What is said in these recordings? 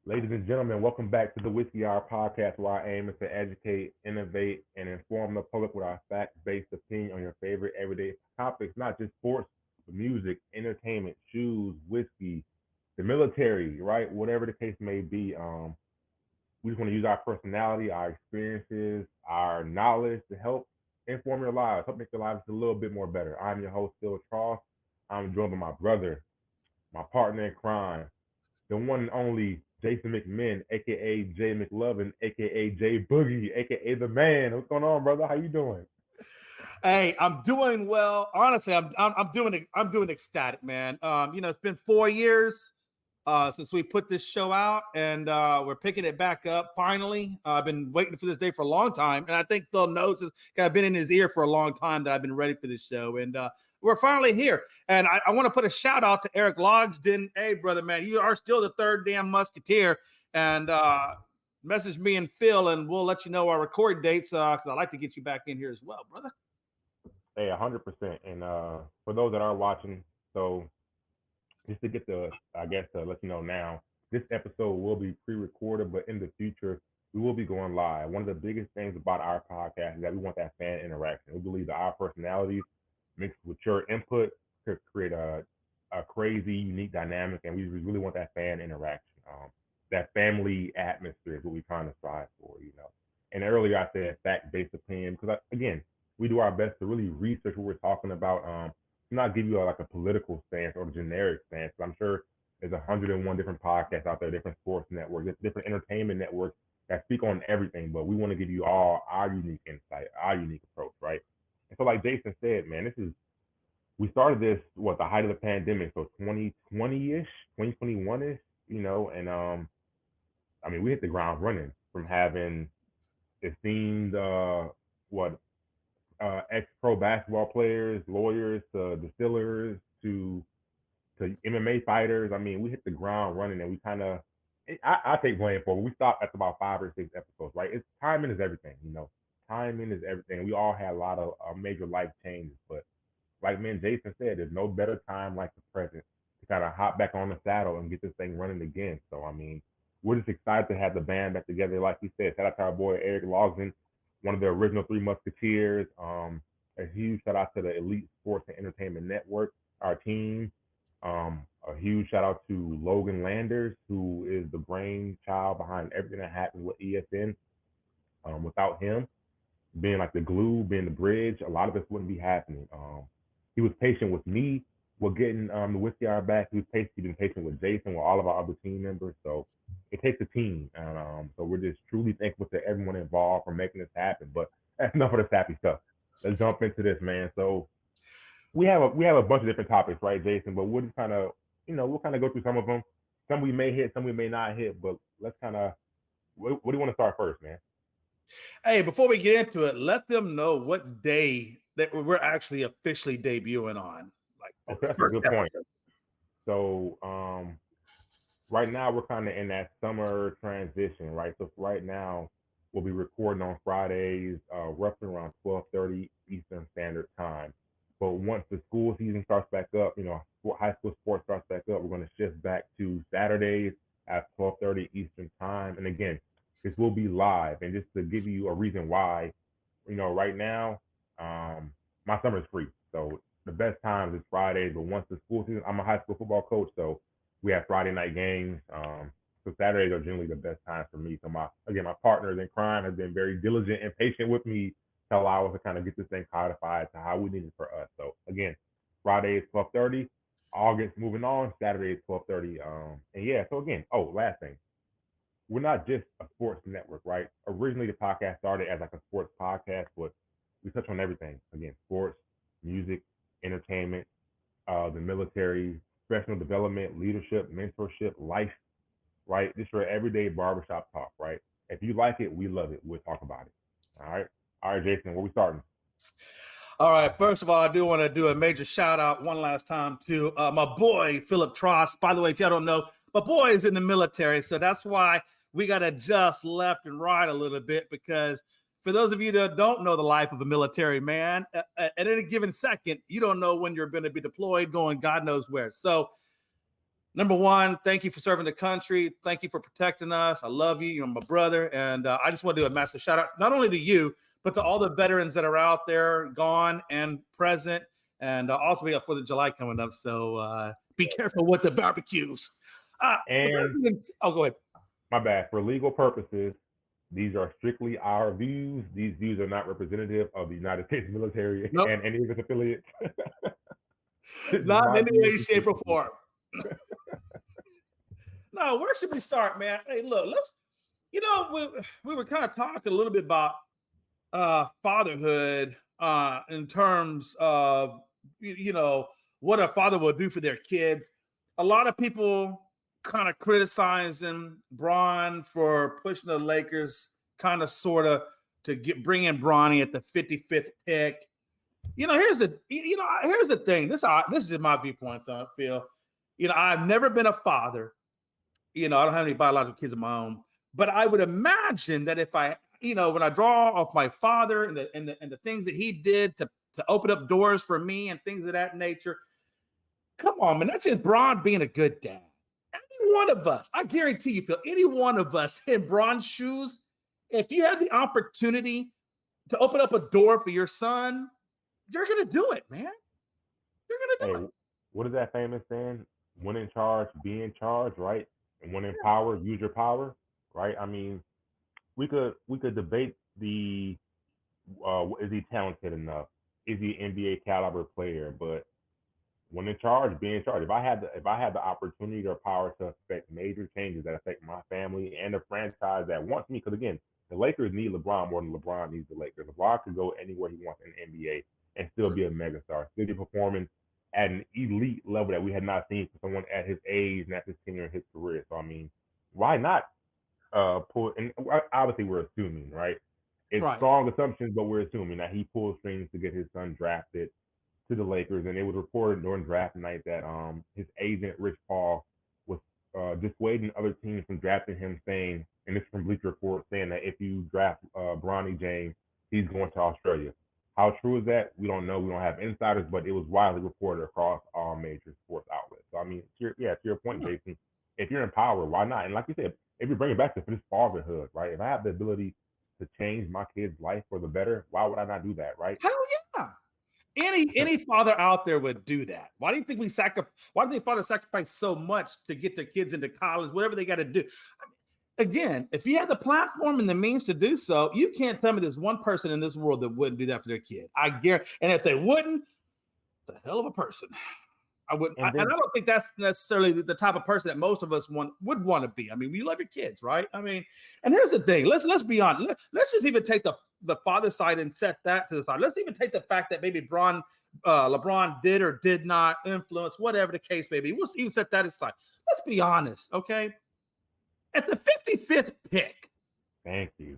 Ladies and gentlemen, welcome back to the Whiskey Hour podcast, where our aim is to educate, innovate, and inform the public with our fact-based opinion on your favorite everyday topics, not just sports, but music, entertainment, shoes, whiskey, the military, right? Whatever the case may be. We just want to use our personality, our experiences, our knowledge to help inform your lives, help make your lives a little bit more better. I'm your host, Phil Tross. I'm joined by my brother, my partner in crime, the one and only Jason McMinn, aka Jay McLovin, aka Jay Boogie, aka the man. What's going on, brother? How you doing? Hey, I'm doing well. Honestly, I'm doing ecstatic, man. It's been 4 years since we put this show out, and we're picking it back up finally. I've been waiting for this day for a long time, and I think Phil knows this. I've been in his ear for a long time that I've been ready for this show, and we're finally here. And I want to put a shout out to Eric Logsden. Hey, brother, man, you are still the third damn musketeer, and message me and Phil, and we'll let you know our record dates because I'd like to get you back in here as well, brother. Hey, 100%. And for those that are watching, so just to get the, I guess, to let you know now, this episode will be pre-recorded, but in the future, we will be going live. One of the biggest things about our podcast is that we want that fan interaction. We believe that our personalities mixed with your input could create a crazy, unique dynamic, and we really want that fan interaction. That family atmosphere is what we're trying to strive for. And earlier I said fact-based opinion because, again, we do our best to really research what we're talking about. Not give you like a political stance or a generic stance. But I'm sure there's 101 different podcasts out there, different sports networks, different entertainment networks that speak on everything. But we want to give you all our unique insight, our unique approach, right? And so, like Jason said, man, we started this the height of the pandemic, so 2020 ish, 2021 ish, and I mean we hit the ground running from having esteemed what ex pro basketball players, lawyers, to distillers, to MMA fighters. I mean, we hit the ground running, and we kind of. I take blame for it. We stopped at about 5 or 6 episodes, right? It's timing is everything. Timing is everything. We all had a lot of major life changes, but like man Jason said, there's no better time like the present to kind of hop back on the saddle and get this thing running again. So I mean, we're just excited to have the band back together. Like you said, shout out to our boy Eric Logsden, one of the original Three Musketeers. A huge shout out to the Elite Sports and Entertainment Network, our team. A huge shout out to Logan Landers, who is the brainchild behind everything that happens with ESN. Without him being like the glue, being the bridge, a lot of this wouldn't be happening. He was patient with me with getting the whiskey hour back. He's been patient with Jason, with all of our other team members. So it takes a team, and so we're just truly thankful to everyone involved for making this happen. But that's enough of the sappy stuff. Let's jump into this, man. So we have a bunch of different topics, right, Jason? But we'll just kind of we'll kind of go through some of them. Some we may hit, some we may not hit. But let's kind of what do you want to start first, man? Hey, before we get into it, let them know what day that we're actually officially debuting on. Like Okay, the that's a first good point. episode. So right now we're kind of in that summer transition, right? So right now we'll be recording on Fridays, roughly around 12:30 Eastern Standard Time. But once the school season starts back up, high school sports starts back up, we're going to shift back to Saturdays at 12:30 Eastern Time. And again, this will be live. And just to give you a reason why, right now, um, my summer is free. So the best times is Fridays. But once the school season, I'm a high school football coach, so we have Friday night games. So Saturdays are generally the best time for me. So my partners in crime have been very diligent and patient with me to allow us to kind of get this thing codified to how we need it for us. So again, Friday is 12:30. August moving on. Saturday is 12:30. And yeah. So again, last thing, we're not just a sports network, right? Originally, the podcast started as like a sports podcast, but we touch on everything. Again, sports, music, entertainment, the military, professional development, leadership, mentorship, life, right? Just your everyday barbershop talk, right? If you like it, we love it. We'll talk about it. All right. All right, Jason, where we starting? All right. First of all, I do want to do a major shout out one last time to my boy Philip Tross. By the way, if y'all don't know, my boy is in the military, so that's why we got to adjust left and right a little bit because for those of you that don't know the life of a military man, at any given second, you don't know when you're going to be deployed, going God knows where. So number one, thank you for serving the country. Thank you for protecting us. I love you. You're my brother. And I just want to do a massive shout out, not only to you, but to all the veterans that are out there, gone and present. And also, we got 4th of July coming up. So be careful with the barbecues. And go ahead. My bad. For legal purposes, these are strictly our views. These views are not representative of the United States military and any of its affiliates. Not in any way, shape, or form. No, where should we start, man? Hey, look, let's, we were kind of talking a little bit about fatherhood in terms of, what a father will do for their kids. A lot of people kind of criticizing Bron for pushing the Lakers kind of sort of to bring in Bronny at the 55th pick. Here's the thing. This is just my viewpoint, so I feel, I've never been a father. I don't have any biological kids of my own, but I would imagine that if I, when I draw off my father and the things that he did to open up doors for me and things of that nature, come on, man, that's just Bron being a good dad. Any one of us, I guarantee you, Phil, any one of us in Bron's shoes, if you had the opportunity to open up a door for your son, you're going to do it, man. You're going to do it. What is that famous saying? When in charge, be in charge, right? And when in power, use your power, right? I mean, we could debate the is he talented enough? Is he an NBA caliber player? But when in charge, be in charge. If I had the opportunity or power to affect major changes that affect my family and the franchise that wants me, because again, the Lakers need LeBron more than LeBron needs the Lakers. LeBron could go anywhere he wants in the NBA and still be a megastar, still be performing at an elite level that we had not seen for someone at his age and at his tenure in his career. So I mean, why not pull? And obviously, we're assuming, right? It's strong assumptions, but we're assuming that he pulled strings to get his son drafted to the Lakers, and it was reported during draft night that his agent Rich Paul was dissuading other teams from drafting him, saying, and this is from Bleacher Report, saying that if you draft Bronny James, he's going to Australia. How true is that? We don't know. We don't have insiders, but it was widely reported across all major sports outlets. So I mean, to your point, Jason, if you're in power, why not? And like you said, if you bring it back to this fatherhood, right? If I have the ability to change my kid's life for the better, why would I not do that, right? Hell yeah. Any father out there would do that. Why do you think why do they fathers sacrifice so much to get their kids into college, whatever they got to do? I mean, again, if you have the platform and the means to do so, you can't tell me there's one person in this world that wouldn't do that for their kid. I guarantee. And if they wouldn't, the hell of a person. I wouldn't. And I don't think that's necessarily the type of person that most of us would want to be. I mean, you love your kids, right? I mean, and here's the thing. Let's be honest. Let's just even take the father side and set that to the side. Let's even take the fact that maybe LeBron did or did not influence, whatever the case may be. We'll even set that aside. Let's be honest, okay? At the 55th pick, thank you.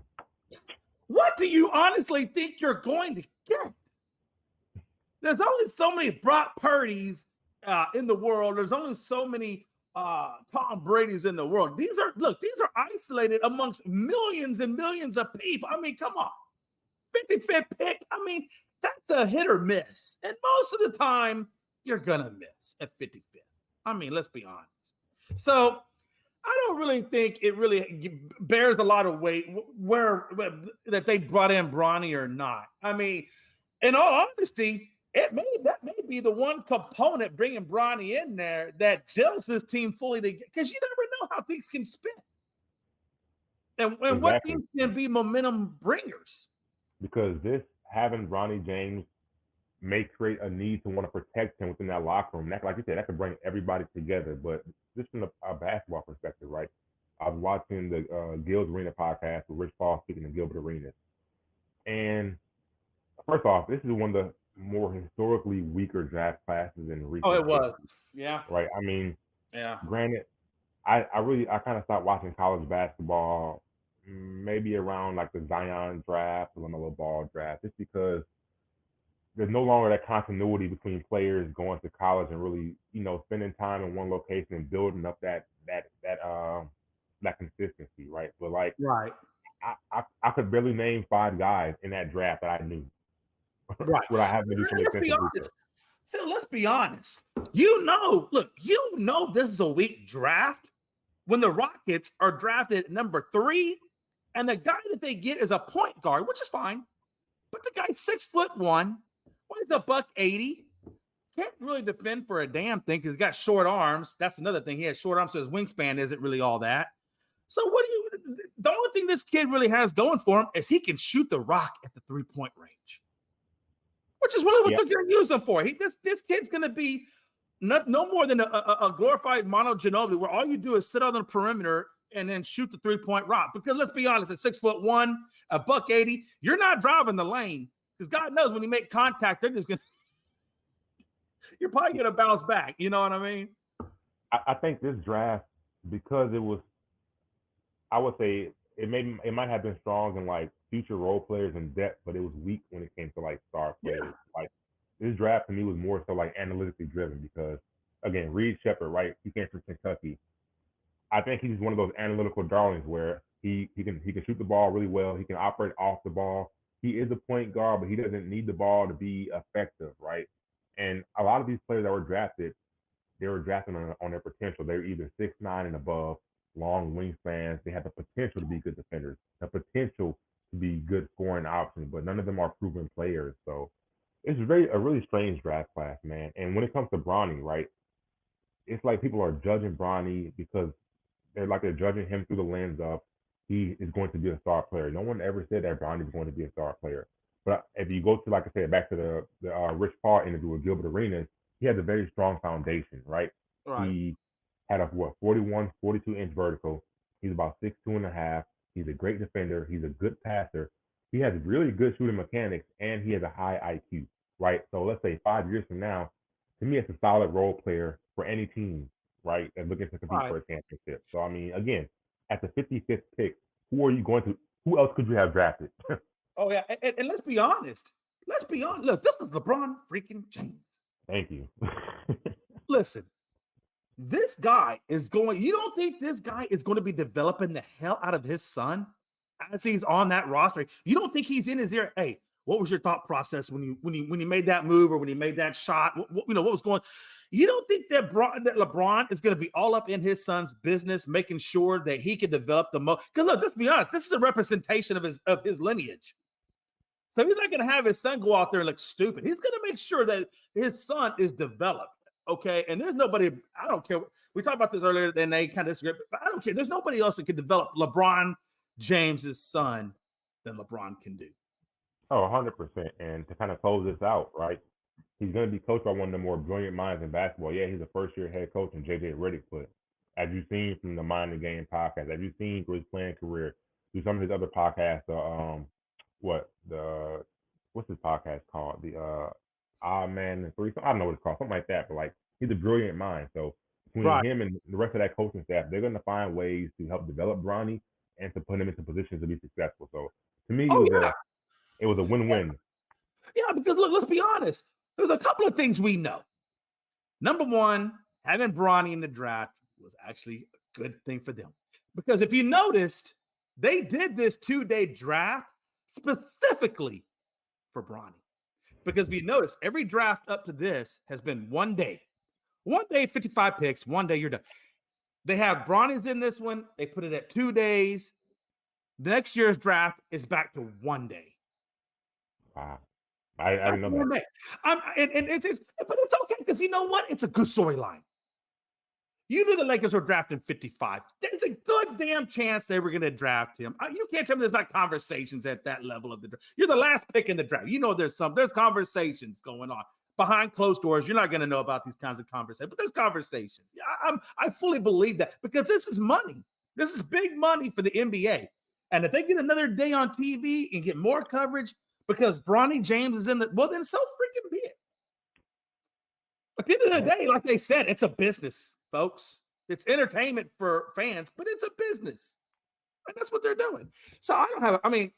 What do you honestly think you're going to get? There's only so many Brock Purdy's in the world. There's only so many Tom Brady's in the world. These are isolated amongst millions and millions of people. I mean, come on. 55th pick. I mean, that's a hit or miss. And most of the time, you're going to miss at 55th. I mean, let's be honest. So I don't really think it really bears a lot of weight where that they brought in Bronny or not. I mean, in all honesty, that may be the one component bringing Bronny in there that gels this team fully together, because you never know how things can spin. And exactly. What things can be momentum bringers. Because having Bronny James may create a need to want to protect him within that locker room. That, like you said, that could bring everybody together. But just from a basketball perspective, right? I was watching the Gilbert Arenas podcast with Rich Paul speaking to Gilbert Arenas. And first off, this is one of the more historically weaker draft classes in recent it was. Yeah. Right. I mean, yeah. Granted, I kind of stopped watching college basketball maybe around like the Zion draft, the LaMelo Ball draft, just because there's no longer that continuity between players going to college and really, spending time in one location and building up that consistency, right? But like, right, I could barely name 5 guys in that draft that I knew. Right. What I have to do Phil, let's be honest. Look, this is a weak draft when the Rockets are drafted at number 3, and the guy that they get is a point guard, which is fine. But the guy's 6'1", weighs $180. Can't really defend for a damn thing because he's got short arms. That's another thing. He has short arms, so his wingspan isn't really all that. So the only thing this kid really has going for him is he can shoot the rock at the 3-point range, which is really what they're going to use him for. This kid's going to be no more than a glorified Mono Ginobili, where all you do is sit on the perimeter and then shoot the 3-point rock. Because let's be honest, at 6'1", $180, you're not driving the lane because God knows when you make contact, they're just going to. You're probably going to bounce back. You know what I mean? I think this draft, because it was, I would say it might have been strong in like future role players and depth, but it was weak when it came to like star players. Yeah. Like this draft to me was more so like analytically driven because again, Reed Sheppard, right? He came from Kentucky. I think he's one of those analytical darlings where he can shoot the ball really well. He can operate off the ball. He is a point guard, but he doesn't need the ball to be effective, right? And a lot of these players that were drafted, they were drafted on their potential. They were either 6'9" and above, long wingspans. They had the potential to be good defenders, the potential to be good scoring options, but none of them are proven players. So it's a really strange draft class, man. And when it comes to Bronny, right, it's like people are judging Bronny because they're judging him through the lens of he is going to be a star player. No one ever said that Bronny is going to be a star player. But if you go to, like I said, back to the Rich Paul interview with Gilbert Arenas, he has a very strong foundation, right? Right. He had a 41, 42-inch vertical. He's about 6'2" and a half. He's a great defender. He's a good passer. He has really good shooting mechanics, and he has a high IQ, right? So let's say 5 years from now, to me, it's a solid role player for any team, right? And looking to compete for a championship. So I mean, again, at the 55th pick, who else could you have drafted? Oh yeah, and let's be honest. Look, this is LeBron freaking James. Thank you. Listen, this guy is going. You don't think this guy is going to be developing the hell out of his son as he's on that roster? You don't think he's in his ear? Hey, what was your thought process when you made that move or when you made that shot? What was going? You don't think that LeBron is going to be all up in his son's business, making sure that he can develop the most? Because look, let's be honest, this is a representation of his lineage. So he's not going to have his son go out there and look stupid. He's going to make sure that his son is developed. Okay. And there's nobody, I don't care. We talked about this earlier, and they kind of disagree, but I don't care. There's nobody else that can develop LeBron James's son than LeBron can do. Oh, 100%. And to kind of close this out, right? He's going to be coached by one of the more brilliant minds in basketball. Yeah, he's a first-year head coach in J.J. Redick, but as you've seen from the Mind the Game podcast, as you've seen through his playing career, through some of his other podcasts, what's his podcast called? The Odd Man and Three. I don't know what it's called, something like that. But like, he's a brilliant mind. So between him and the rest of that coaching staff, they're going to find ways to help develop Bronny and to put him into positions to be successful. So to me, it was a win-win. Yeah, because look, let's be honest. There's a couple of things we know. Number one, having Bronny in the draft was actually a good thing for them. Because if you noticed, they did this 2-day draft specifically for Bronny. Because if you notice, every draft up to this has been 1 day. 1 day, 55 picks. 1 day, you're done. They have Bronny's in this one. They put it at 2 days. The next year's draft is back to 1 day. Wow. I didn't know that. But it's okay because you know what? It's a good storyline. You knew the Lakers were drafting 55. There's a good damn chance they were going to draft him. You can't tell me there's not conversations at that level of the draft. You're the last pick in the draft. You know there's conversations going on behind closed doors. You're not going to know about these kinds of conversations, but there's conversations. I fully believe that because this is money. This is big money for the NBA. And if they get another day on TV and get more coverage because Bronny James is then so freaking be it. At the end of the day, like they said, it's a business, folks. It's entertainment for fans, but it's a business. And that's what they're doing. So and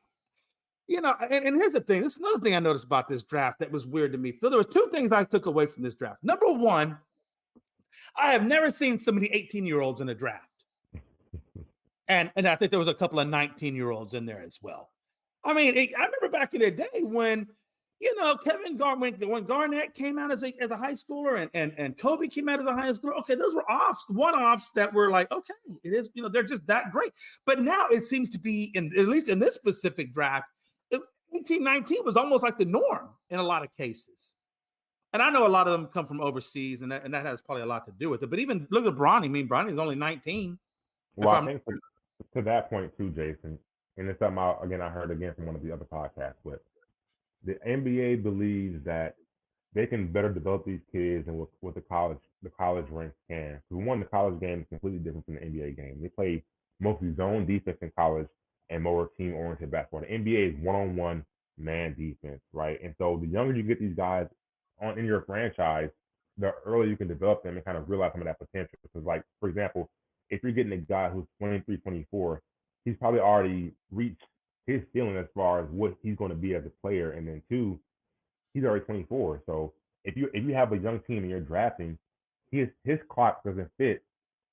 here's the thing. This is another thing I noticed about this draft that was weird to me. Phil, there was 2 things I took away from this draft. Number one, I have never seen so many 18-year-olds in a draft. And I think there was a couple of 19-year-olds in there as well. I mean, I remember back in the day when Kevin Garnett, when Garnett came out as a high schooler and Kobe came out as a high schooler, okay, those were one-offs that were like, okay, it is, they're just that great. But now it seems to be, at least in this specific draft, 18-19 was almost like the norm in a lot of cases. And I know a lot of them come from overseas, and that has probably a lot to do with it. But even look at Bronny. I mean, Bronny's only 19. Well, I think to that point too, Jason, and it's something I heard again from one of the other podcasts, but the NBA believes that they can better develop these kids than what the college ranks can. Because one, the college game is completely different from the NBA game. They play mostly zone defense in college and more team oriented basketball. The NBA is one-on-one man defense, right? And so the younger you get these guys in your franchise, the earlier you can develop them and kind of realize some of that potential. Because, like, for example, if you're getting a guy who's 23, 24, he's probably already reached his ceiling as far as what he's going to be as a player. And then two, he's already 24. So if you have a young team and you're drafting, his clock doesn't fit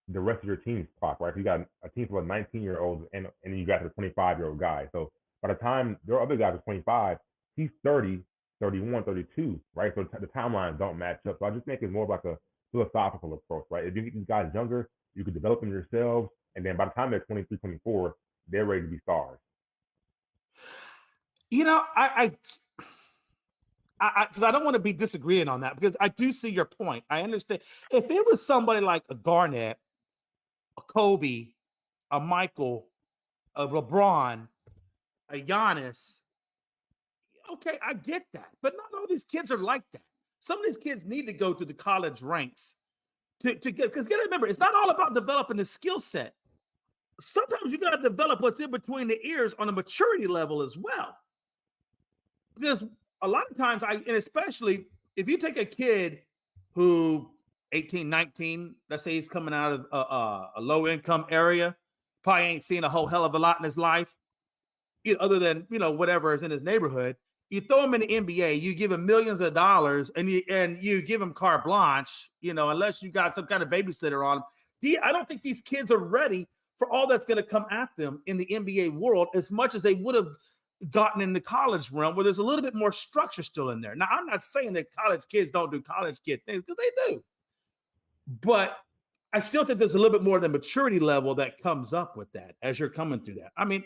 the rest of your team's clock, right? If you got a team full of 19-year-olds and you got a 25-year-old guy. So by the time there are other guys are 25, he's 30, 31, 32, right? So the timelines don't match up. So I just think it's more of like a philosophical approach, right? If you get these guys younger, you can develop them yourselves, and then by the time they're 23, 24, they're ready to be stars. Because I don't want to be disagreeing on that, because I do see your point. I understand. If it was somebody like a Garnett, a Kobe, a Michael, a LeBron, a Giannis, okay, I get that. But not all these kids are like that. Some of these kids need to go to the college ranks to get, because you got to remember, it's not all about developing the skill set. Sometimes you got to develop what's in between the ears on a maturity level as well. Because a lot of times, and especially if you take a kid who 18, 19, let's say he's coming out of a low income area, probably ain't seen a whole hell of a lot in his life, other than, whatever is in his neighborhood. You throw him in the NBA, you give him millions of dollars, and you give him carte blanche, unless you got some kind of babysitter on him. I don't think these kids are ready for all that's going to come at them in the NBA world as much as they would have gotten in the college realm, where there's a little bit more structure still in there. Now, I'm not saying that college kids don't do college kid things, because they do. But I still think there's a little bit more of the maturity level that comes up with that as you're coming through that. I mean,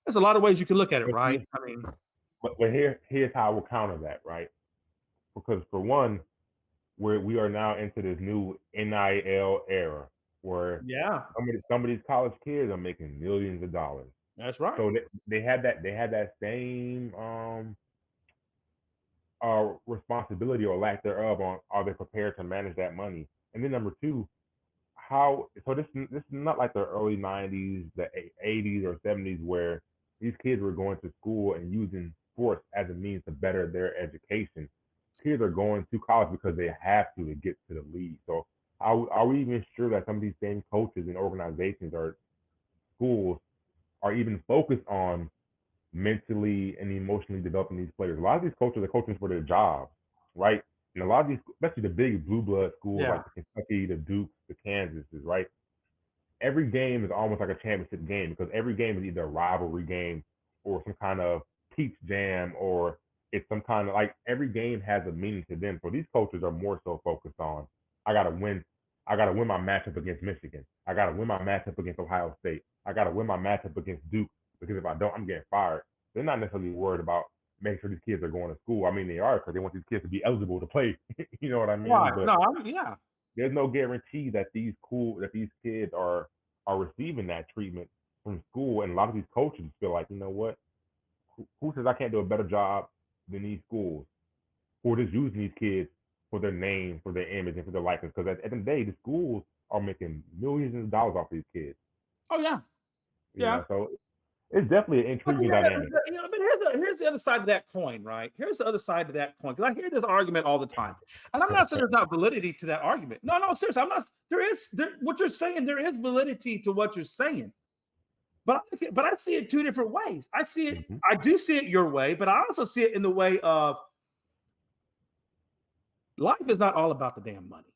there's a lot of ways you can look at it, right? I mean, but here's how I will counter that, right? Because for one, we are now into this new NIL era where some of these college kids are making millions of dollars. That's right. So they had that same responsibility or lack thereof on, are they prepared to manage that money? And then number two, this is not like the early 90s, the 80s or 70s, where these kids were going to school and using sports as a means to better their education. Kids are going to college because they have to get to the league. So are we even sure that some of these same coaches and organizations or schools are even focused on mentally and emotionally developing these players? A lot of these coaches are coaching for their jobs, right? And a lot of these, especially the big blue blood schools like the Kentucky, the Dukes, the Kansases, right? Every game is almost like a championship game, because every game is either a rivalry game or some kind of peach jam, or it's some kind of, like, every game has a meaning to them. So these coaches are more so focused on, I gotta win my matchup against Michigan. I gotta win my matchup against Ohio State. I gotta win my matchup against Duke, because if I don't, I'm getting fired. They're not necessarily worried about making sure these kids are going to school. I mean, they are, because they want these kids to be eligible to play. You know what I mean? Right. But there's no guarantee that these kids are receiving that treatment from school. And a lot of these coaches feel like, you know what? Who says I can't do a better job than these schools? Who are just using these kids for their name, for their image, and for their likeness? Because at the end of the day, the schools are making millions of dollars off these kids. Oh yeah, So it's definitely an intriguing dynamic. But here's the other side of that coin, right? Here's the other side of that coin, because I hear this argument all the time, and I'm not saying there's not validity to that argument. No, seriously, I'm not. What you're saying, there is validity to what you're saying, but I see it two different ways. I see it. Mm-hmm. I do see it your way, but I also see it in the way of life is not all about the damn money,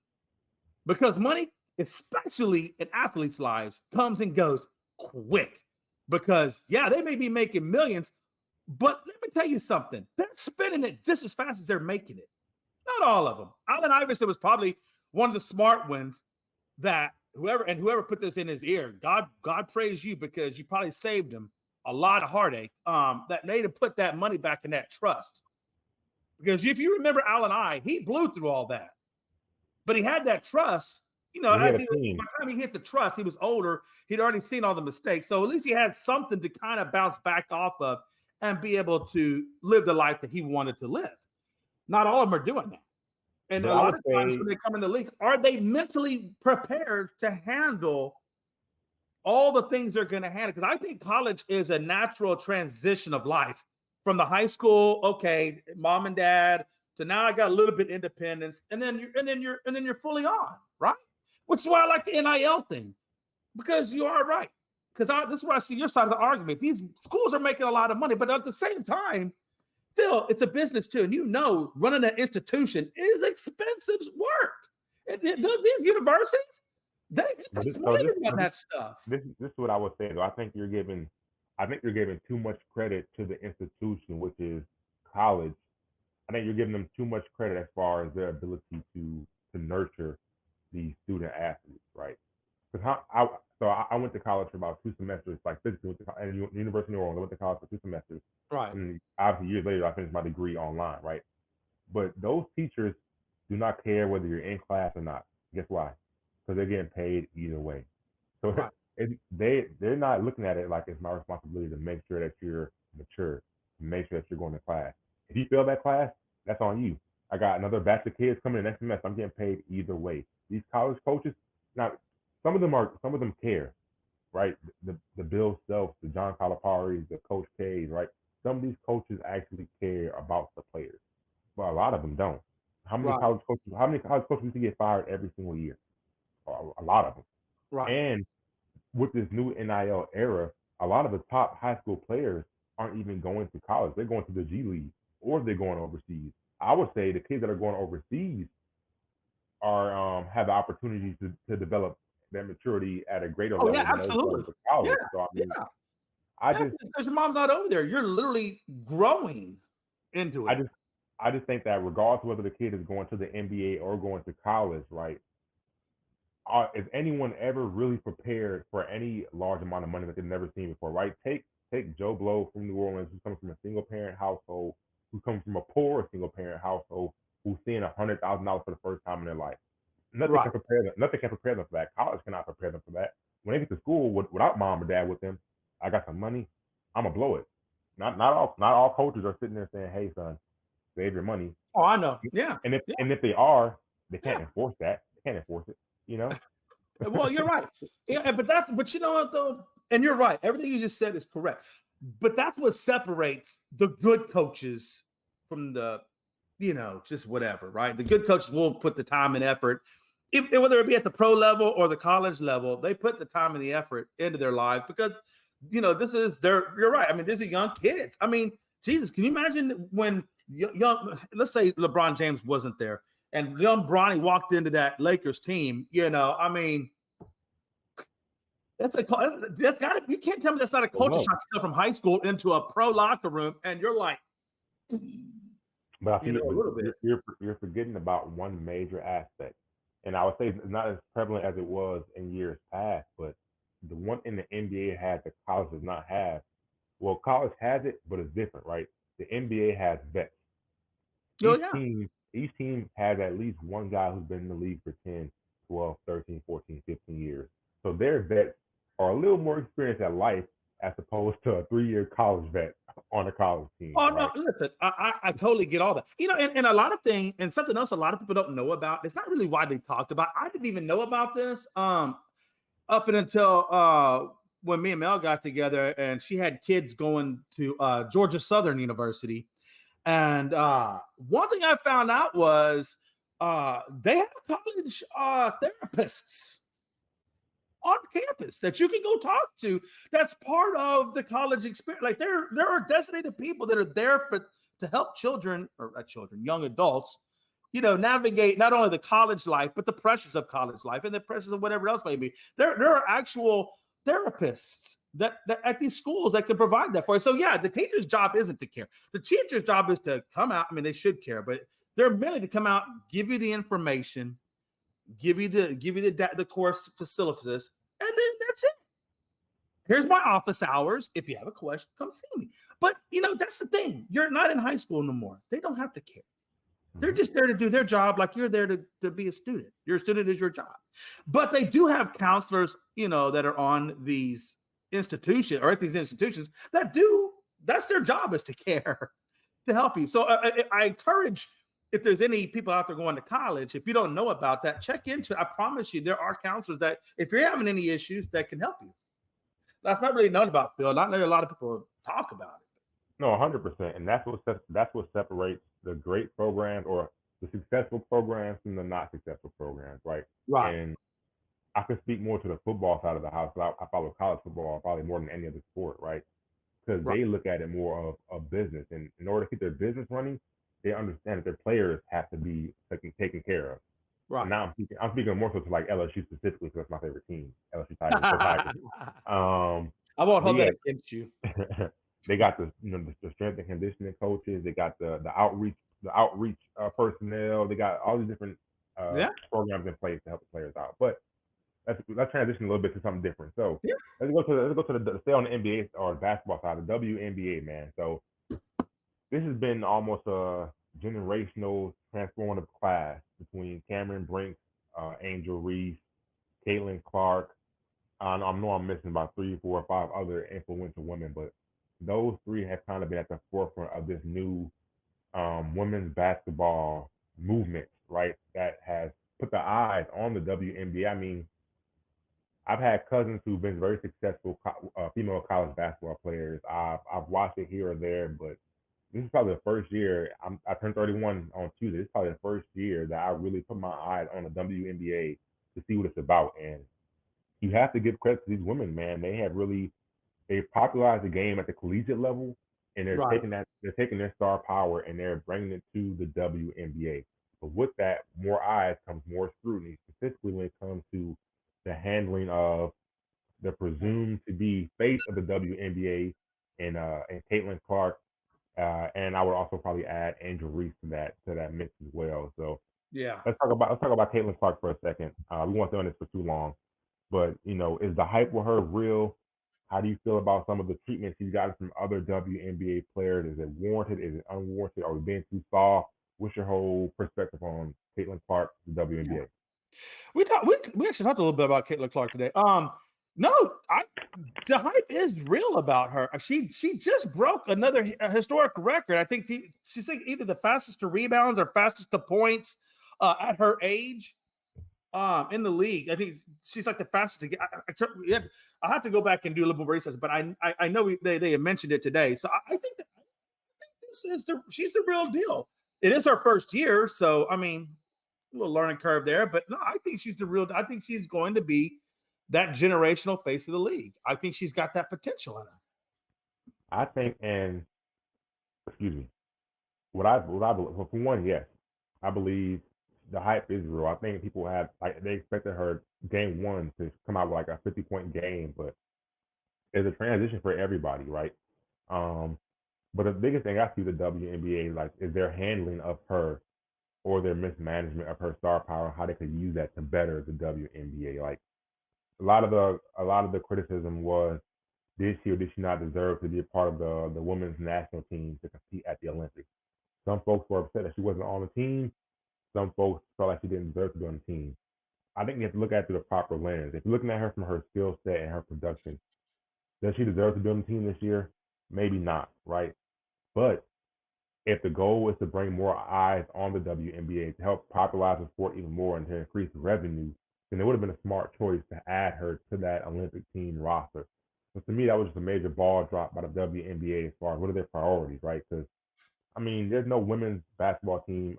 because money, especially in athletes' lives, comes and goes quick. Because they may be making millions, But let me tell you something. They're spending it just as fast as they're making it. Not all of them. Allen Iverson was probably one of the smart ones that whoever put this in his ear, God praise you, because you probably saved him a lot of heartache. That made him put that money back in that trust. Because if you remember Allen he blew through all that. But he had that trust. You know, by the time he hit the trust, he was older. He'd already seen all the mistakes. So at least he had something to kind of bounce back off of and be able to live the life that he wanted to live. Not all of them are doing that. And a lot of times when they come in the league, are they mentally prepared to handle all the things they're going to handle? Because I think college is a natural transition of life from the high school, okay, mom and dad, to now I got a little bit of independence, and then you're fully on, right? Which is why I like the NIL thing, because you are right. Because this is where I see your side of the argument. These schools are making a lot of money, but at the same time, Phil, it's a business too, and you know, running an institution is expensive work. These universities, it's money to run that stuff. This is what I would say, though. I think you're giving too much credit to the institution, which is college. I think you're giving them too much credit as far as their ability to nurture the student athletes, right? Because I went to college for about 2 semesters, like physically, at the University of New Orleans. I went to college for 2 semesters. Right. And obviously, years later, I finished my degree online, right? But those teachers do not care whether you're in class or not. Guess why? Because they're getting paid either way. So right. They're not looking at it like it's my responsibility to make sure that you're mature, to make sure that you're going to class. If you fail that class, that's on you. I got another batch of kids coming in next semester. I'm getting paid either way. These college coaches, now some of them care, right? The Bill Self, the John Calipari's, the Coach K's, right? Some of these coaches actually care about the players, but a lot of them don't. How many college coaches used to get fired every single year? A lot of them. Right. And with this new NIL era, a lot of the top high school players aren't even going to college. They're going to the G League, or they're going overseas. I would say the kids that are going overseas are have the opportunity to develop their maturity at a greater level. Yeah, absolutely. College. Yeah, so I mean, because your mom's not over there. You're literally growing into it. I just think that regardless of whether the kid is going to the NBA or going to college, right? Is anyone ever really prepared for any large amount of money that they've never seen before, right? Take Joe Blow from New Orleans, who comes from a single parent household, who comes from a poor single parent household, who's seeing $100,000 for the first time in their life. Nothing can prepare them. Nothing can prepare them for that. College cannot prepare them for that. When they get to school without mom or dad with them, I got some money, I'm gonna blow it. Not all coaches are sitting there saying, "Hey, son, save your money." Oh, I know. Yeah. And if they are, they can't enforce that. They can't enforce it. You know. Well, you're right. Yeah, but you know what though, and you're right. Everything you just said is correct. But that's what separates the good coaches from the, just whatever, right? The good coaches will put the time and effort, whether it be at the pro level or the college level. They put the time and the effort into their lives because, you're right. I mean, these are young kids. I mean, Jesus, can you imagine when let's say LeBron James wasn't there and young Bronny walked into that Lakers team, I mean, that's gotta, you can't tell me that's not a culture shock to come from high school into a pro locker room, and you're like, but I think a little bit. You're forgetting about one major aspect, and I would say it's not as prevalent as it was in years past, but the one thing the NBA has that college does not have. Well, college has it, but it's different, right? The NBA has vets. Each team has at least one guy who's been in the league for 10, 12, 13, 14, 15 years. So their vets are a little more experienced at life as opposed to a 3-year college vet on a college team. Oh, right? No, listen, I totally get all that. And a lot of things, and something else a lot of people don't know about, it's not really widely talked about. I didn't even know about this up until when me and Mel got together, and she had kids going to Georgia Southern University. And one thing I found out was they have college therapists on campus that you can go talk to. That's part of the college experience. Like there are designated people that are there to help young adults, navigate not only the college life, but the pressures of college life and the pressures of whatever else may be. There are actual therapists that at these schools that can provide that for you. So yeah, the teacher's job isn't to care. The teacher's job is to come out. I mean, they should care, but they're merely to come out, give you the information, give you the course facilities, and then that's it. Here's my office hours. If you have a question, come see me. But that's the thing. You're not in high school no more. They don't have to care. They're just there to do their job like you're there to be a student. Your student is your job. But they do have counselors, that are on these institutions or at these institutions that's their job is to care, to help you. So I encourage, if there's any people out there going to college, if you don't know about that, check into it. I promise you, there are counselors that if you're having any issues that can help you. That's not really known about, Phil. Not really a lot of people talk about it. No, 100%, and that's what separates the great programs or the successful programs from the not successful programs, right? Right. And I can speak more to the football side of the house. I follow college football probably more than any other sport, right? Because Right. they look at it more of a business, and in order to keep their business running, they understand that their players have to be taken care of. And Right. now I'm speaking more so to like LSU specifically because that's my favorite team, LSU Tigers. Go Tigers. Um, I won't but hold that yeah, against you. they got the strength and conditioning coaches. They got the outreach personnel. They got all these different Yeah. programs in place to help the players out. But let's transition a little bit to something different. So Yeah. let's stay on the NBA or the basketball side, the WNBA, man. So this has been almost a generational transformative class between Cameron Brink, Angel Reese, Caitlin Clark. I know I'm missing about 3, 4, or 5 other influential women, but those three have kind of been at the forefront of this new women's basketball movement, right? That has put the eyes on the WNBA. I mean, I've had cousins who've been very successful female college basketball players. I've watched it here or there, but this is probably the first year. I turned 31 on Tuesday. This is probably the first year that I really put my eyes on the WNBA to see what it's about. And you have to give credit to these women, man. They've popularized the game at the collegiate level, and Right. they're taking their star power and they're bringing it to the WNBA. But with that, more eyes comes more scrutiny, specifically when it comes to the handling of the presumed to be face of the WNBA and Caitlin Clark, and I would also probably add Angel Reese to that mix as well. So Yeah. let's talk about Caitlin Clark for a second. We won't stay on this for too long, but is the hype with her real? How do you feel about some of the treatment she's gotten from other WNBA players? Is it warranted? Is it unwarranted? Are we being too soft? What's your whole perspective on Caitlin Clark, the Yeah. WNBA? We actually talked a little bit about Caitlin Clark today. No, the hype is real about her. She just broke another historic record. I think she's like either the fastest to rebounds or fastest to points at her age in the league. I think she's like the fastest to get. Yeah, I have to go back and do a little more research, but I know they had mentioned it today. So I think she's the real deal. It is her first year, so I mean, a little learning curve there, but no, I think she's the real. I think she's going to be that generational face of the league. I think she's got that potential in her. I think, and excuse me, what I believe, for one, yes, I believe the hype is real. I think people have like they expected her game one to come out with like a 50-point game, but it's a transition for everybody, right? Um, but the biggest thing I see the WNBA like is their handling of her or their mismanagement of her star power, how they could use that to better the WNBA. Like a lot of the criticism was, did she or did she not deserve to be a part of the women's national team to compete at the Olympics? Some folks were upset that she wasn't on the team. Some folks felt like she didn't deserve to be on the team. I think you have to look at it through the proper lens. If you're looking at her from her skill set and her production, does she deserve to be on the team this year? Maybe not, right? But if the goal is to bring more eyes on the WNBA to help popularize the sport even more and to increase revenue, then it would have been a smart choice to add her to that Olympic team roster. So to me, that was just a major ball drop by the WNBA as far as what are their priorities, right? Because I mean, there's no women's basketball team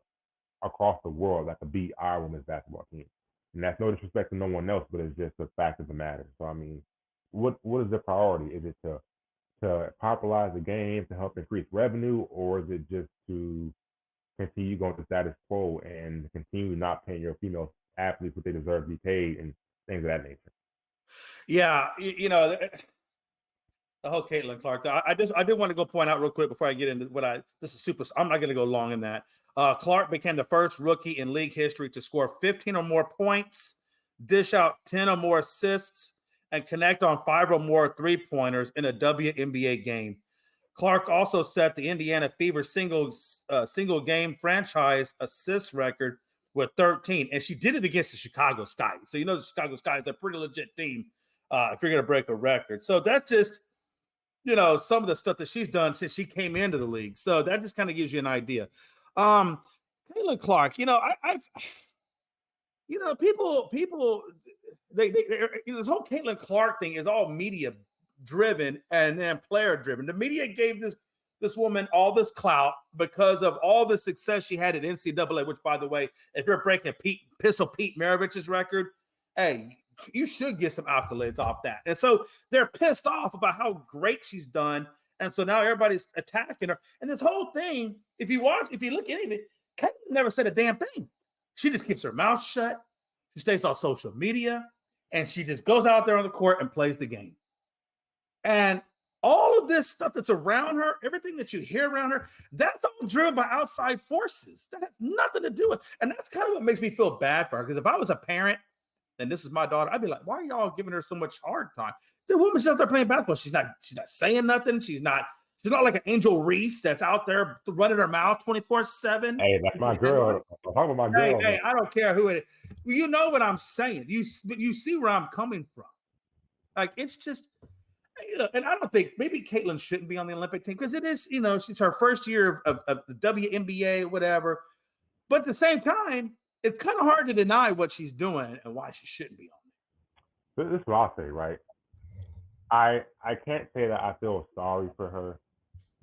across the world that could beat our women's basketball team, and that's no disrespect to no one else, but it's just a fact of the matter. So I mean, what is the priority? Is it to popularize the game to help increase revenue, or is it just to continue going to status quo and continue not paying your female athletes what they deserve to be paid and things of that nature? Yeah, The whole Caitlin Clark. I did want to go point out real quick before I get into this is super. I'm not going to go long in that. Clark became the first rookie in league history to score 15 or more points, dish out 10 or more assists, and connect on 5 or more 3-pointers in a WNBA game. Clark also set the Indiana Fever single game franchise assist record with 13, and she did it against the Chicago Sky. So you know the Chicago Sky is a pretty legit team if you're going to break a record. So that's just some of the stuff that she's done since she came into the league. So that just kind of gives you an idea. Caitlin Clark, people, they this whole Caitlin Clark thing is all media driven and then player driven. The media gave this woman all this clout because of all the success she had at NCAA, which, by the way, if you're breaking Pistol Pete Maravich's record, hey, you should get some accolades off that. And so they're pissed off about how great she's done. And so now everybody's attacking her. And this whole thing, if you look at it, Caitlin never said a damn thing. She just keeps her mouth shut. She stays on social media, and she just goes out there on the court and plays the game. And all of this stuff that's around her, everything that you hear around her, that's all driven by outside forces. That has nothing to do with. And that's kind of what makes me feel bad for her. Because if I was a parent, and this is my daughter, I'd be like, why are y'all giving her so much hard time? The woman's out there playing basketball. She's not saying nothing. She's not like an Angel Reese that's out there running her mouth 24/7. Hey, that's my girl. I'm talking about my girl. Hey, I don't care who it is. You know what I'm saying. You see where I'm coming from. Like, it's just, and I don't think maybe Caitlin shouldn't be on the Olympic team because it is, she's her first year of the WNBA, whatever. But at the same time, it's kind of hard to deny what she's doing and why she shouldn't be on there. This is what I'll say, right? I can't say that I feel sorry for her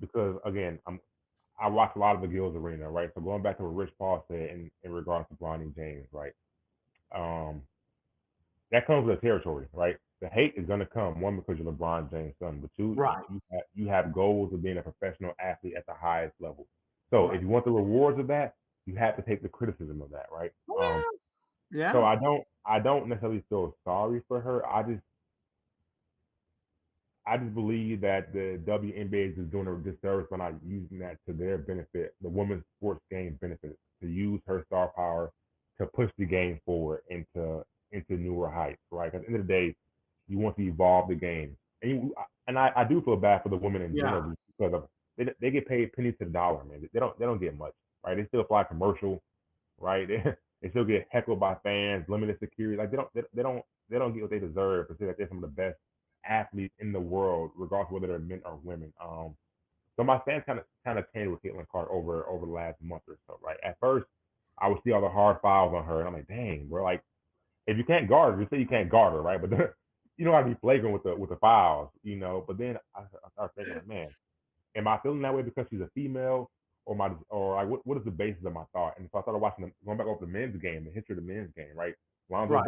because, again, I watch a lot of the Gills Arena, right? So going back to what Rich Paul said in regards to Bronny James, right? That comes with the territory, right? The hate is going to come, one, because you're LeBron James' son, but two, you have goals of being a professional athlete at the highest level. So if you want the rewards of that, you have to take the criticism of that, right? Yeah. So I don't necessarily feel sorry for her. I just believe that the WNBA is just doing a disservice by not using that to their benefit, the women's sports game benefit, to use her star power to push the game forward into newer heights, right? At the end of the day, you want to evolve the game, and I do feel bad for the women in general because they get paid pennies to the dollar, man. They don't get much, right? They still fly commercial, right? They still get heckled by fans, limited security. Like they don't get what they deserve for saying that they're some of the best athletes in the world, regardless of whether they're men or women. So my fans kind of came with Caitlin Clark over the last month or so, right? At first, I would see all the hard fouls on her, and I'm like, dang, bro, like if you can't guard her, you say you can't guard her, right? But you know how to be flagrant with the fouls, But then I started thinking, like, man, am I feeling that way because she's a female, or what is the basis of my thought? And so I started going back over the men's game, the history of the men's game, right? Lonzo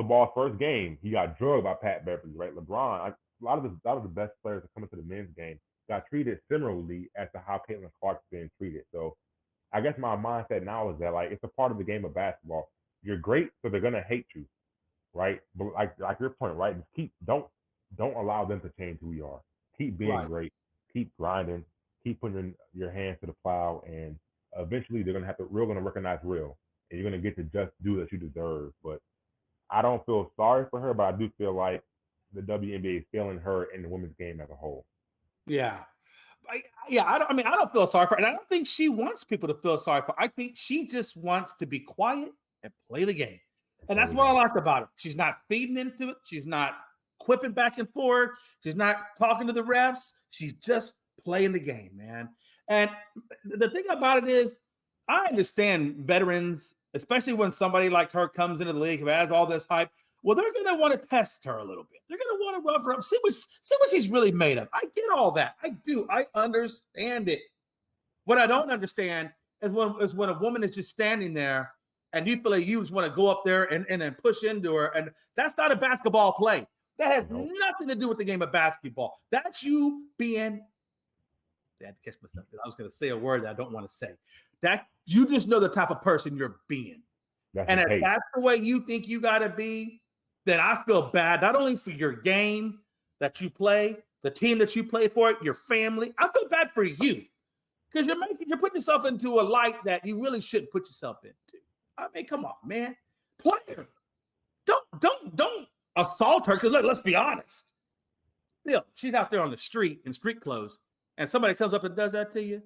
Ball's first game, he got drugged by Pat Beverly, right? LeBron, a lot of the best players that come into the men's game got treated similarly as to how Caitlin Clark's being treated. So I guess my mindset now is that, like, it's a part of the game of basketball. You're great, so they're gonna hate you, right? But like your point, right? Just don't allow them to change who you are. Keep being great. Keep grinding. Keep putting your hands to the plow, and eventually we're gonna recognize real, and you're gonna get the just due that you deserve. But I don't feel sorry for her, but I do feel like the WNBA is failing her in the women's game as a whole. Yeah. I don't feel sorry for her. And I don't think she wants people to feel sorry for her. I think she just wants to be quiet and play the game. And that's what I like about her. She's not feeding into it. She's not quipping back and forth. She's not talking to the refs. She's just playing the game, man. And the thing about it is, I understand veterans, especially when somebody like her comes into the league who has all this hype. Well, they're going to want to test her a little bit. They're going to want to rough her up, see what she's really made of. I get all that. I do. I understand it. What I don't understand is when a woman is just standing there and you feel like you just want to go up there and then push into her. And that's not a basketball play. That has nothing to do with the game of basketball. That's you being. I had to catch myself because I was going to say a word that I don't want to say. That you just know the type of person you're being. And if that's the way you think you got to be, then I feel bad, not only for your game, that you play, the team that you play for, your family. I feel bad for you because you're putting yourself into a light that you really shouldn't put yourself into. I mean, come on, man. Player. Don't assault her, because let's be honest. Still, she's out there on the street in street clothes, and somebody comes up and does that to you.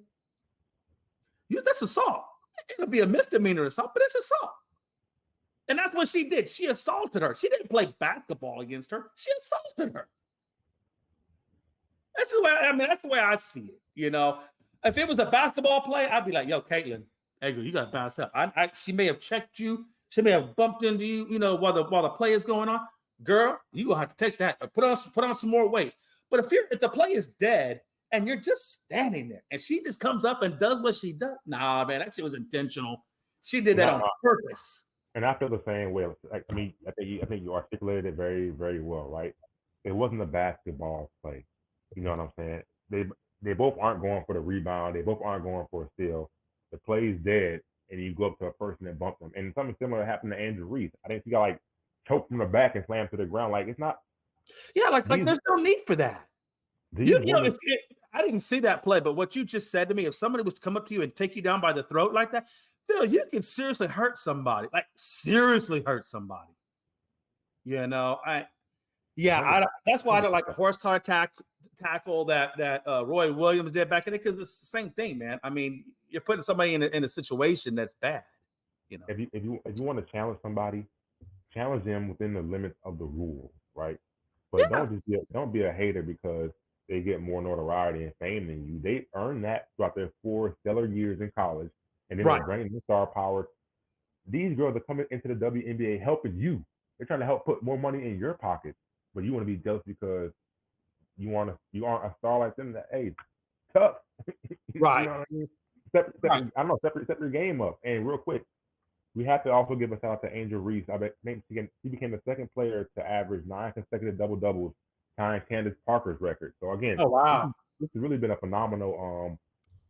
That's assault. It'll be a misdemeanor or something, but it's assault. And that's what she did. She assaulted her. She didn't play basketball against her. She assaulted her. That's the way I see it. You know, if it was a basketball play, I'd be like, "Yo, Caitlin, hey, you got to bounce up." She may have checked you. She may have bumped into you. You know, while the play is going on. Girl, you gonna have to take that. Put on some more weight. But if the play is dead and you're just standing there, and she just comes up and does what she does, nah, man, that shit was intentional. She did that on purpose. And I feel the same way. Like, I think you articulated it very, very well, right? It wasn't a basketball play. You know what I'm saying? They both aren't going for the rebound. They both aren't going for a steal. The play's dead, and you go up to a person and bump them. And something similar happened to Angel Reese. I think she got like choked from the back and slammed to the ground. Like, it's not. Yeah, like there's no need for that. I didn't see that play, but what you just said to me, if somebody was to come up to you and take you down by the throat like that, Phil, you can seriously hurt somebody. Like, seriously hurt somebody. You know, that's why I don't like the horse car tackle that Roy Williams did back in it, because it's the same thing, man. I mean, you're putting somebody in a situation that's bad. You know, if you want to challenge somebody, challenge them within the limits of the rules, right? But don't be a hater because they get more notoriety and fame than you. They earn that throughout their 4 stellar years in college, and then they're bringing the star power. These girls are coming into the WNBA helping you. They're trying to help put more money in your pocket, but you want to be jealous because you aren't a star like them. That, hey, tough, right? You know what I mean? Step your game up. And real quick, we have to also give a shout out to Angel Reese. I think she became the second player to average 9 consecutive double doubles, tying Candace Parker's record. So again, oh wow, this has really been a phenomenal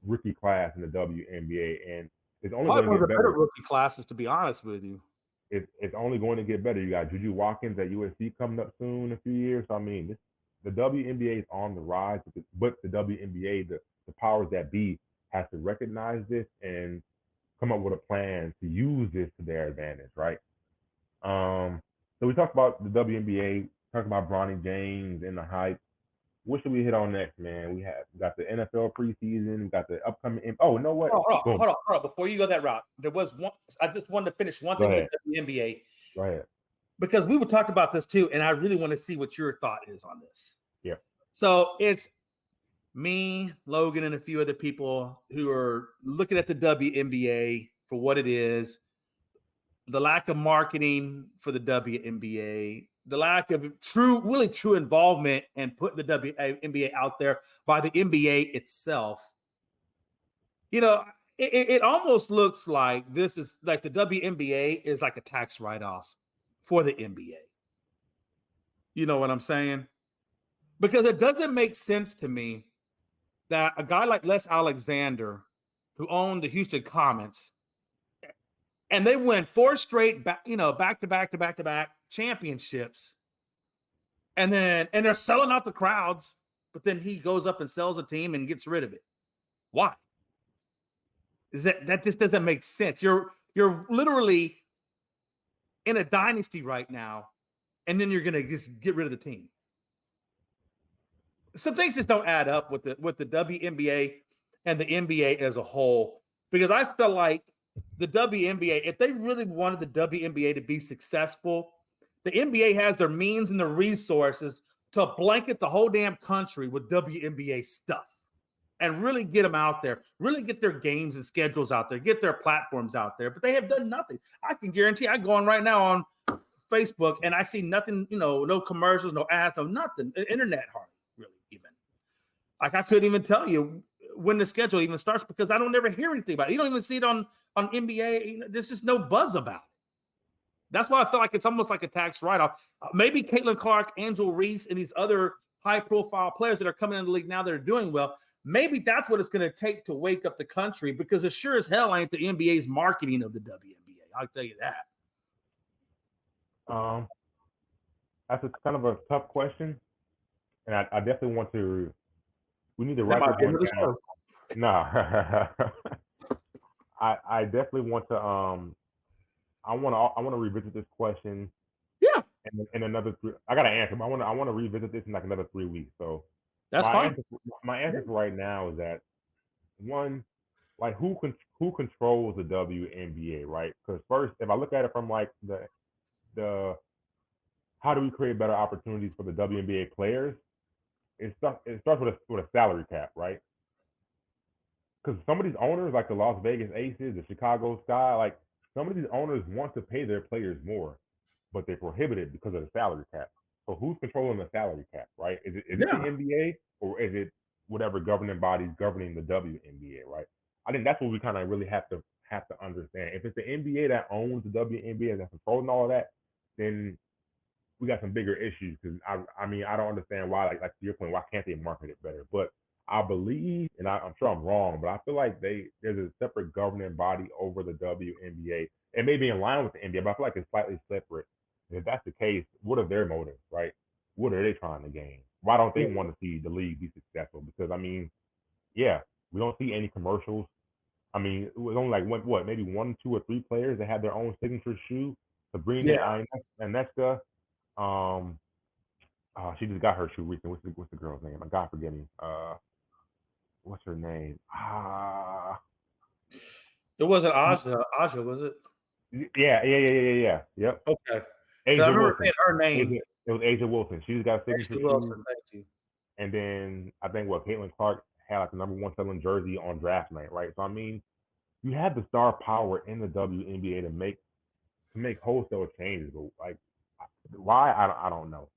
rookie class in the WNBA, and it's only probably going to one of get the better. better rookie classes, to be honest with you. It's only going to get better. You got Juju Watkins at USC coming up soon in a few years. So I mean, the WNBA is on the rise, but the WNBA, the powers that be, has to recognize this and come up with a plan to use this to their advantage, right? So we talked about the WNBA, talked about Bronny James and the hype. What should we hit on next, man? We got the NFL preseason, we got the upcoming. Oh, you know what? Hold on. Before you go that route, there was one. I just wanted to finish one thing with the WNBA. Go ahead. Because we were talking about this too, and I really want to see what your thought is on this. Yeah. So it's me, Logan, and a few other people who are looking at the WNBA for what it is, the lack of marketing for the WNBA, the lack of really true involvement and putting the WNBA out there by the NBA itself. You know, it almost looks like this is like the WNBA is like a tax write-off for the NBA. You know what I'm saying? Because it doesn't make sense to me that a guy like Les Alexander, who owned the Houston Comets, and they win 4 straight back-to-back championships, and they're selling out the crowds, but then he goes up and sells a team and gets rid of it. Why? That just doesn't make sense. You're literally in a dynasty right now, and then you're gonna just get rid of the team. Some things just don't add up with the WNBA and the NBA as a whole, because I feel like the WNBA, if they really wanted the WNBA to be successful, the NBA has their means and the resources to blanket the whole damn country with WNBA stuff and really get them out there, really get their games and schedules out there, get their platforms out there. But they have done nothing. I can guarantee I go on right now on Facebook and I see nothing, no commercials, no ads, no nothing. Internet hardly really even. Like I couldn't even tell you when the schedule even starts because I don't ever hear anything about it. You don't even see it on NBA. There's just no buzz about it. That's why I feel like it's almost like a tax write-off. Maybe Caitlin Clark, Angel Reese, and these other high-profile players that are coming in the league now that are doing well, maybe that's what it's going to take to wake up the country, because it sure as hell ain't the NBA's marketing of the WNBA. I'll tell you that. That's kind of a tough question. and I definitely want to. We need to That write might this be one another down. show. Nah, I definitely want to. I want to revisit this question Yeah, in another three. I got to answer, but I want to revisit this in like another 3 weeks. So that's my fine. answer my answer for right now is that one, like who controls the WNBA, right? Because first, if I look at it from like the how do we create better opportunities for the WNBA players, it starts with a salary cap, right? Because some of these owners, like the Las Vegas Aces, the Chicago Sky, like some of these owners want to pay their players more, but they're prohibited because of the salary cap. So who's controlling the salary cap, right? Is it the Yeah, NBA or is it whatever governing bodies governing the WNBA, right? I think that's what we kind of really have to understand. If it's the NBA that owns the WNBA and that's controlling all of that, then we got some bigger issues because I mean I don't understand why like to your point why can't they market it better? But I believe and I'm sure I'm wrong, but I feel like there's a separate governing body over the WNBA. It may be in line with the NBA, but I feel like it's slightly separate. And if that's the case, what are their motives, right? What are they trying to gain? Why don't they yeah, want to see the league be successful? Because I mean, yeah, we don't see any commercials. I mean, it was only like what maybe one, two, or three players that had their own signature shoe. Sabrina yeah. Ionescu, um, she just got her shoe recently. What's the girl's name? God forgive me. What's her name? It wasn't Aja. Aja, was it? Yeah. Yep. Okay. Because I Asia remember Wilson. saying her Asia. name. It was Asia Wilson. She just got a signature Ashley shoe, Wilson. Thank you. and then I think what Caitlin Clark had like the number one selling jersey on draft night, right? So I mean, you have the star power in the WNBA to make wholesale changes, but like why I don't know.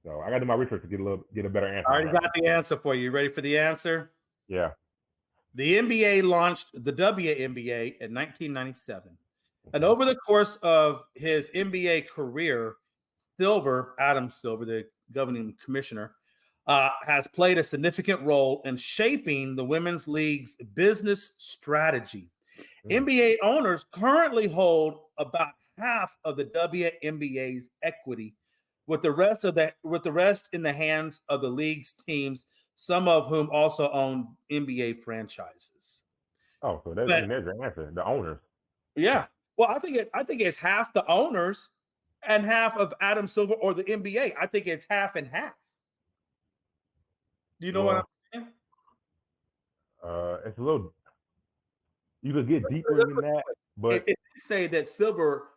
So I got to do my research to get a better I answer on already that got one. the answer for you. Ready for the answer? Yeah. The NBA launched the WNBA in 1997. And Okay. over the course of his NBA career, Adam Silver, the governing commissioner, has played a significant role in shaping the women's league's business strategy. Mm. NBA owners currently hold about half of the WNBA's equity, with the rest in the hands of the league's teams, some of whom also own NBA franchises. Oh, so there's But there's your answer. The owners. yeah, well, I think it's half the owners and half of Adam Silver or the NBA. I think it's half and half. Do you know what I'm Well, saying? it's a little. You could get deeper than that, It but did say that Silver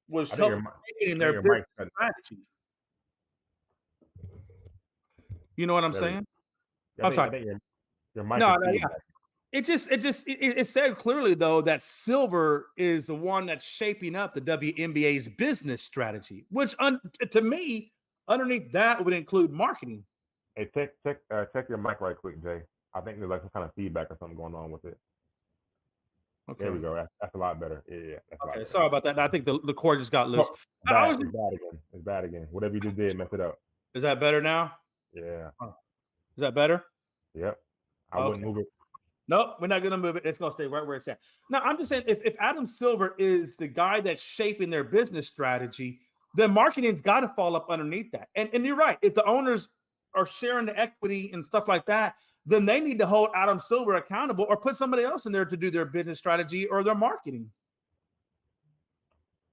was I think your helping mi- in I think their your business mic's cut. strategy. You know what I'm There we go. saying? I I'm think I sorry. think your mic is No, no, yeah. feedback. It said clearly though that Silver is the one that's shaping up the WNBA's business strategy, which to me, underneath that would include marketing. Hey, check your mic right quick, Jay. I think there's like some kind of feedback or something going on with it. There we Okay. go. That's a lot better. Yeah, that's a lot Okay. better. Sorry about that. I think the cord just got loose. Oh, I bad. was It's bad again. It's bad again. Whatever you just did, mess it up. Is that better now? Yeah. Oh, is that better? Yep. I wouldn't Okay. move it. Nope, we're not gonna move it. It's gonna stay right where it's at. Now, I'm just saying, if Adam Silver is the guy that's shaping their business strategy, then marketing's got to fall up underneath that. And you're right. If the owners are sharing the equity and stuff like that, then they need to hold Adam Silver accountable or put somebody else in there to do their business strategy or their marketing.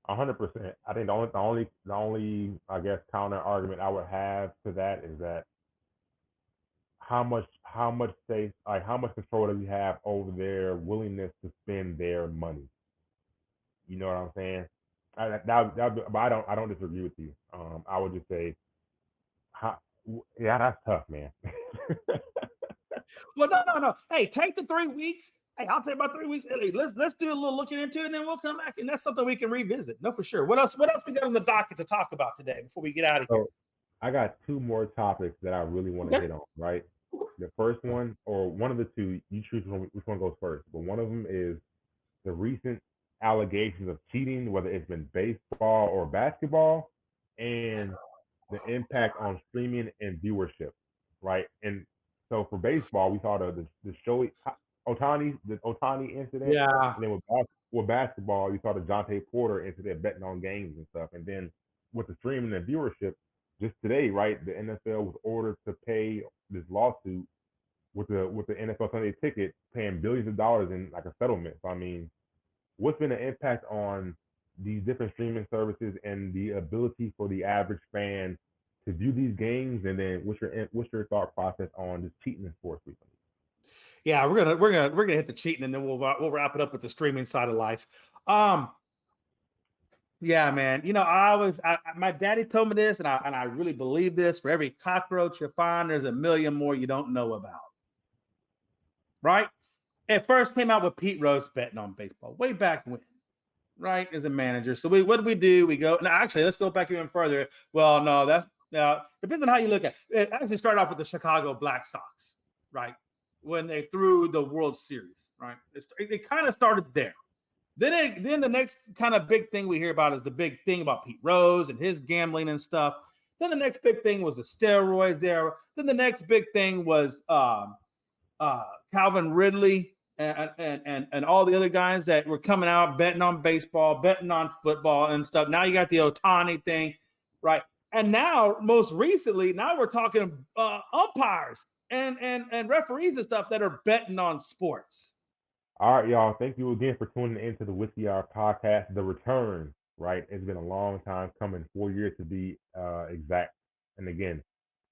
100%. I think the only I guess counter argument I would have to that is that how much say like how much control do we have over their willingness to spend their money? You know what I'm saying? But I don't disagree with you. I would just say, how, yeah, that's tough, man. Well, no. Hey, take the 3 weeks. Hey, I'll take about 3 weeks. Hey, let's do a little looking into it, and then we'll come back, and that's something we can revisit. No, for sure. What else? What else we got on the docket to talk about today before we get out of here? So I got two more topics that I really want to Okay. hit on. Right, the first one or one of the two, you choose which one goes first. But one of them is the recent allegations of cheating, whether it's been baseball or basketball, and the impact on streaming and viewership, right? And so for baseball, we saw the Shohei Otani incident, Yeah. and then with basketball, you saw the Jonte Porter incident betting on games and stuff, and then with the streaming and viewership, just today, right, the NFL was ordered to pay this lawsuit with the NFL Sunday Ticket, paying billions of dollars in like a settlement. So I mean, what's been the impact on these different streaming services and the ability for the average fan to view these games? And then what's your thought process on just cheating in sports recently? Yeah, we're gonna hit the cheating, and then we'll wrap it up with the streaming side of life. Um, yeah, man. You know, my daddy told me this, and I really believe this. For every cockroach you find, there's a million more you don't know about. Right? It first came out with Pete Rose betting on baseball way back when, right? As a manager. So what do we do? We go, now actually, let's go back even further. Well, no, that's depends on how you look at it. It actually started off with the Chicago Black Sox, right? When they threw the World Series, right? It kind of started there. Then the next kind of big thing we hear about is the big thing about Pete Rose and his gambling and stuff. Then the next big thing was the steroids era. Then the next big thing was Calvin Ridley and all the other guys that were coming out betting on baseball, betting on football and stuff. Now you got the Otani thing, right? And now, most recently, now we're talking umpires and referees and stuff that are betting on sports. All right, y'all. Thank you again for tuning into the Whiskey Hour podcast, The Return. Right, it's been a long time coming, 4 years to be exact. And again,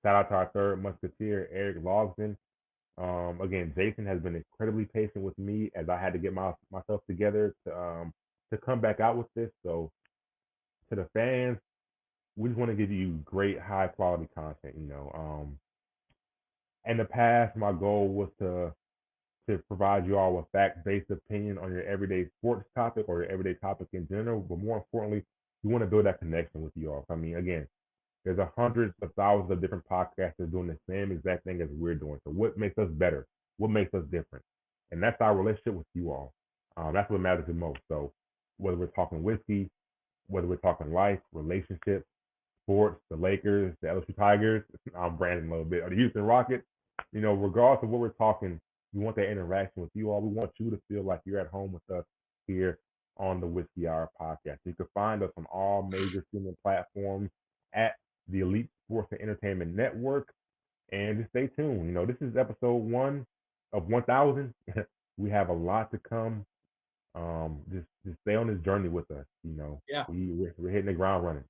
shout out to our third musketeer, Eric Logsden. Again, Jason has been incredibly patient with me as I had to get myself together to come back out with this. So to the fans, we just want to give you great, high quality content. In the past, my goal was to provide you all with fact-based opinion on your everyday sports topic or your everyday topic in general. But more importantly, we want to build that connection with you all. I mean, again, there's hundreds of thousands of different podcasters doing the same exact thing as we're doing. So what makes us better? What makes us different? And that's our relationship with you all. That's what matters the most. So whether we're talking whiskey, whether we're talking life, relationships, sports, the Lakers, the LSU Tigers, I'm branding a little bit, or the Houston Rockets, regardless of what we're talking, we want that interaction with you all. We want you to feel like you're at home with us here on the Whiskey Hour podcast. You can find us on all major streaming platforms at the Elite Sports and Entertainment Network. And just stay tuned. This is episode 1 of 1000. We have a lot to come. Just stay on this journey with us. Yeah. We're hitting the ground running.